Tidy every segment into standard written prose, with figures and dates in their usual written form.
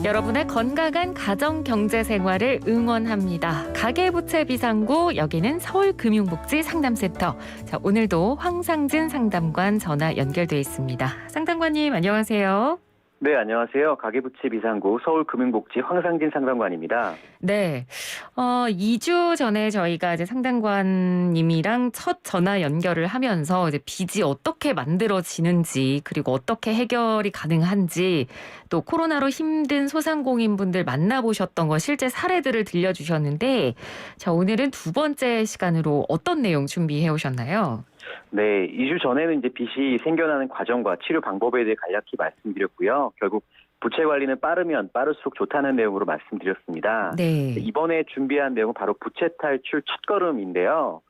여러분의 건강한 가정 경제 생활을 응원합니다. 가계부채 비상구, 여기는 서울금융복지 상담센터. 자, 오늘도 황상진 상담관 전화 연결돼 있습니다. 상담관님 안녕하세요. 네, 안녕하세요. 가계부채 비상구 서울금융복지 황상진 상담관입니다. 네, 2주 전에 저희가 이제 상담관님이랑 첫 전화 연결을 하면서 이제 빚이 어떻게 만들어지는지, 그리고 어떻게 해결이 가능한지, 또 코로나로 힘든 소상공인분들 만나보셨던 거 실제 사례들을 들려주셨는데, 자, 오늘은 두 번째 시간으로 어떤 내용 준비해 오셨나요? 네, 2주 전에는 이제 빚이 생겨나는 과정과 치료 방법에 대해 간략히 말씀드렸고요. 결국 부채 관리는 빠르면 빠를수록 좋다는 내용으로 말씀드렸습니다. 네. 이번에 준비한 내용은 바로 부채 탈출 첫걸음인데요.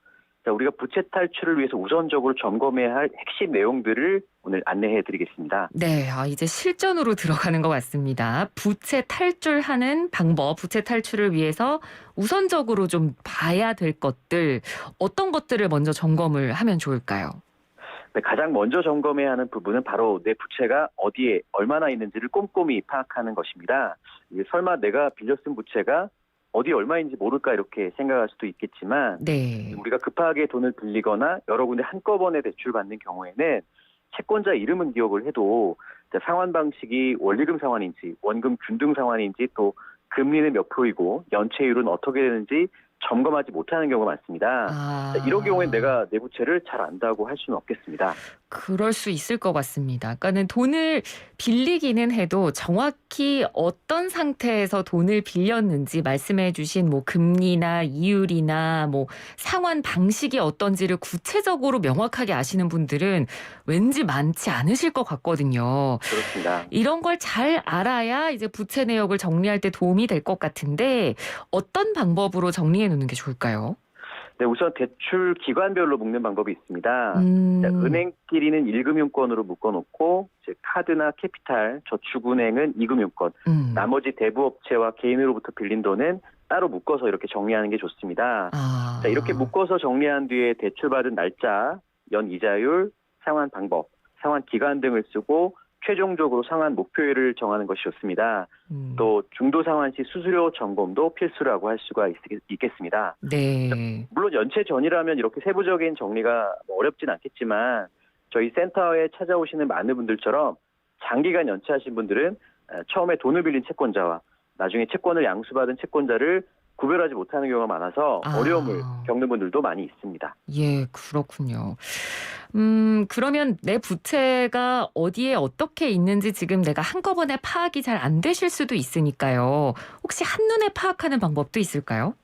자, 우리가 부채 탈출을 위해서 우선적으로 점검해야 할 핵심 내용들을 오늘 안내해 드리겠습니다. 네, 이제 실전으로 들어가는 것 같습니다. 부채 탈출하는 방법, 부채 탈출을 위해서 우선적으로 좀 봐야 될 것들, 어떤 것들을 먼저 점검을 하면 좋을까요? 네, 가장 먼저 점검해야 하는 부분은 바로 내 부채가 어디에 얼마나 있는지를 꼼꼼히 파악하는 것입니다. 이게 설마 내가 빌려 쓴 부채가 어디 얼마인지 모를까 이렇게 생각할 수도 있겠지만 네. 우리가 급하게 돈을 빌리거나 여러 군데 한꺼번에 대출받는 경우에는 채권자 이름은 기억을 해도 상환 방식이 원리금 상환인지 원금 균등 상환인지 또 금리는 몇 프로이고 연체율은 어떻게 되는지 점검하지 못하는 경우가 많습니다. 이런 경우엔 내가 내 부채를 잘 안다고 할 수는 없겠습니다. 그럴 수 있을 것 같습니다. 그러니까는 돈을 빌리기는 해도 정확히 어떤 상태에서 돈을 빌렸는지 말씀해 주신 뭐 금리나 이율이나 뭐 상환 방식이 어떤지를 구체적으로 명확하게 아시는 분들은 왠지 많지 않으실 것 같거든요. 그렇습니다. 이런 걸 잘 알아야 이제 부채 내역을 정리할 때 도움이 될 것 같은데 어떤 방법으로 정리해 놓는 게 좋을까요? 네, 우선 대출 기관별로 묶는 방법이 있습니다. 은행끼리는 1금융권으로 묶어놓고 이제 카드나 캐피탈, 저축은행은 2금융권, 나머지 대부업체와 개인으로부터 빌린 돈은 따로 묶어서 이렇게 정리하는 게 좋습니다. 자, 이렇게 묶어서 정리한 뒤에 대출받은 날짜, 연이자율, 상환 방법, 상환 기간 등을 쓰고 최종적으로 상환 목표율을 정하는 것이 좋습니다. 또 중도 상환 시 수수료 점검도 필수라고 할 수가 있겠습니다. 네. 물론 연체 전이라면 이렇게 세부적인 정리가 어렵진 않겠지만 저희 센터에 찾아오시는 많은 분들처럼 장기간 연체하신 분들은 처음에 돈을 빌린 채권자와 나중에 채권을 양수받은 채권자를 구별하지 못하는 경우가 많아서 어려움을 겪는 분들도 많이 있습니다. 예, 그렇군요. 그러면 내 부채가 어디에 어떻게 있는지 지금 내가 한꺼번에 파악이 잘 안 되실 수도 있으니까요. 혹시 한눈에 파악하는 방법도 있을까요?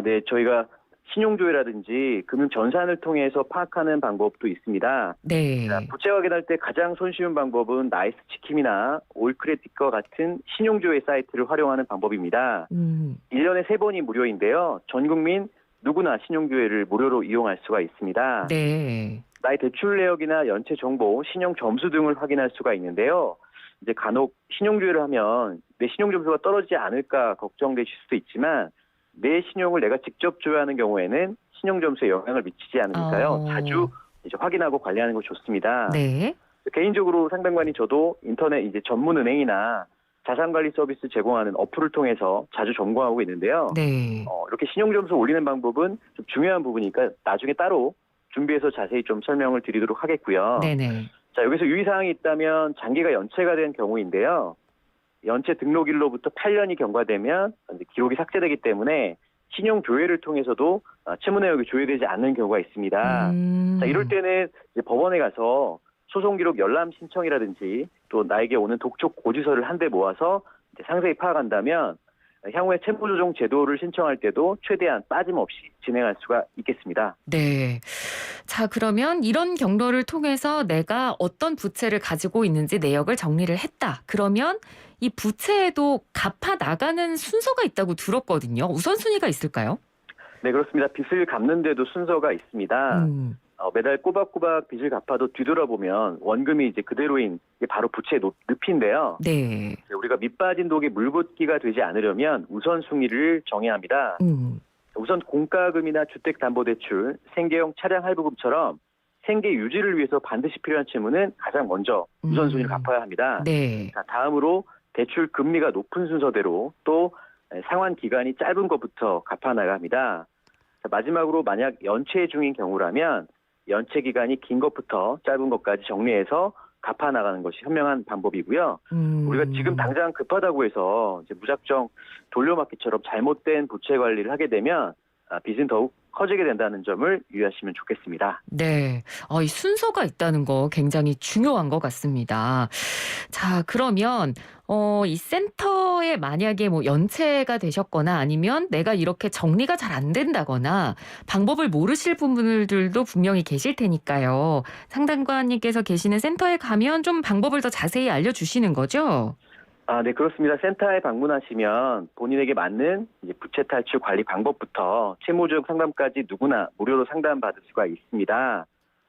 네. 저희가 신용조회라든지 금융전산을 통해서 파악하는 방법도 있습니다. 네. 자, 부채 확인할 때 가장 손쉬운 방법은 나이스 지킴이나 올크레딧과 같은 신용조회 사이트를 활용하는 방법입니다. 1년에 3번이 무료인데요. 전 국민 누구나 신용조회를 무료로 이용할 수가 있습니다. 네. 나의 대출 내역이나 연체 정보, 신용 점수 등을 확인할 수가 있는데요. 이제 간혹 신용조회를 하면 내 신용 점수가 떨어지지 않을까 걱정되실 수도 있지만 내 신용을 내가 직접 조회하는 경우에는 신용 점수에 영향을 미치지 않으니까요. 자주 이제 확인하고 관리하는 거 좋습니다. 네. 개인적으로 상담관이 저도 인터넷 이제 전문 은행이나 자산관리 서비스 제공하는 어플을 통해서 자주 점검하고 있는데요. 네. 이렇게 신용 점수 올리는 방법은 좀 중요한 부분이니까 나중에 따로 준비해서 자세히 좀 설명을 드리도록 하겠고요. 네네. 자, 여기서 유의사항이 있다면 장기가 연체가 된 경우인데요. 연체 등록일로부터 8년이 경과되면 이제 기록이 삭제되기 때문에 신용 조회를 통해서도 채무 내역이 조회되지 않는 경우가 있습니다. 자, 이럴 때는 이제 법원에 가서 소송 기록 열람 신청이라든지 또 나에게 오는 독촉 고지서를 한데 모아서 이제 상세히 파악한다면 향후에 채무 조정 제도를 신청할 때도 최대한 빠짐없이 진행할 수가 있겠습니다. 네. 자, 그러면 이런 경로를 통해서 내가 어떤 부채를 가지고 있는지 내역을 정리를 했다. 그러면 이 부채에도 갚아 나가는 순서가 있다고 들었거든요. 우선순위가 있을까요? 네, 그렇습니다. 빚을 갚는 데도 순서가 있습니다. 매달 꼬박꼬박 빚을 갚아도 뒤돌아보면 원금이 이제 그대로인 게 바로 부채의 늪인데요. 네. 우리가 밑빠진 독에 물붓기가 되지 않으려면 우선순위를 정해야 합니다. 우선 공과금이나 주택담보대출, 생계형 차량 할부금처럼 생계 유지를 위해서 반드시 필요한 채무는 가장 먼저 우선순위를 갚아야 합니다. 네. 자, 다음으로 대출 금리가 높은 순서대로 또 상환 기간이 짧은 것부터 갚아나가야 합니다. 자, 마지막으로 만약 연체 중인 경우라면 연체 기간이 긴 것부터 짧은 것까지 정리해서 갚아나가는 것이 현명한 방법이고요. 우리가 지금 당장 급하다고 해서 이제 무작정 돌려막기처럼 잘못된 부채 관리를 하게 되면 빚은 더욱 커지게 된다는 점을 유의하시면 좋겠습니다. 네. 이 순서가 있다는 거 굉장히 중요한 것 같습니다. 자, 그러면 이 센터에 만약에 뭐 연체가 되셨거나 아니면 내가 이렇게 정리가 잘 안 된다거나 방법을 모르실 분들도 분명히 계실 테니까요. 상담관님께서 계시는 센터에 가면 좀 방법을 더 자세히 알려주시는 거죠? 네, 그렇습니다. 센터에 방문하시면 본인에게 맞는 이제 부채 탈출 관리 방법부터 채무조정 상담까지 누구나 무료로 상담받을 수가 있습니다.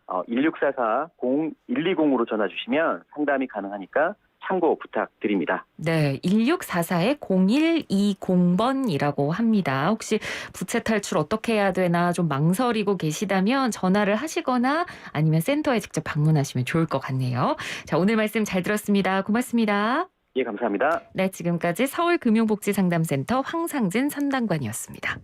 1644-0120으로 전화 주시면 상담이 가능하니까 참고 부탁드립니다. 네, 1644-0120번이라고 합니다. 혹시 부채 탈출 어떻게 해야 되나 좀 망설이고 계시다면 전화를 하시거나 아니면 센터에 직접 방문하시면 좋을 것 같네요. 자, 오늘 말씀 잘 들었습니다. 고맙습니다. 예, 감사합니다. 네, 지금까지 서울금융복지상담센터 황상진 상담관이었습니다.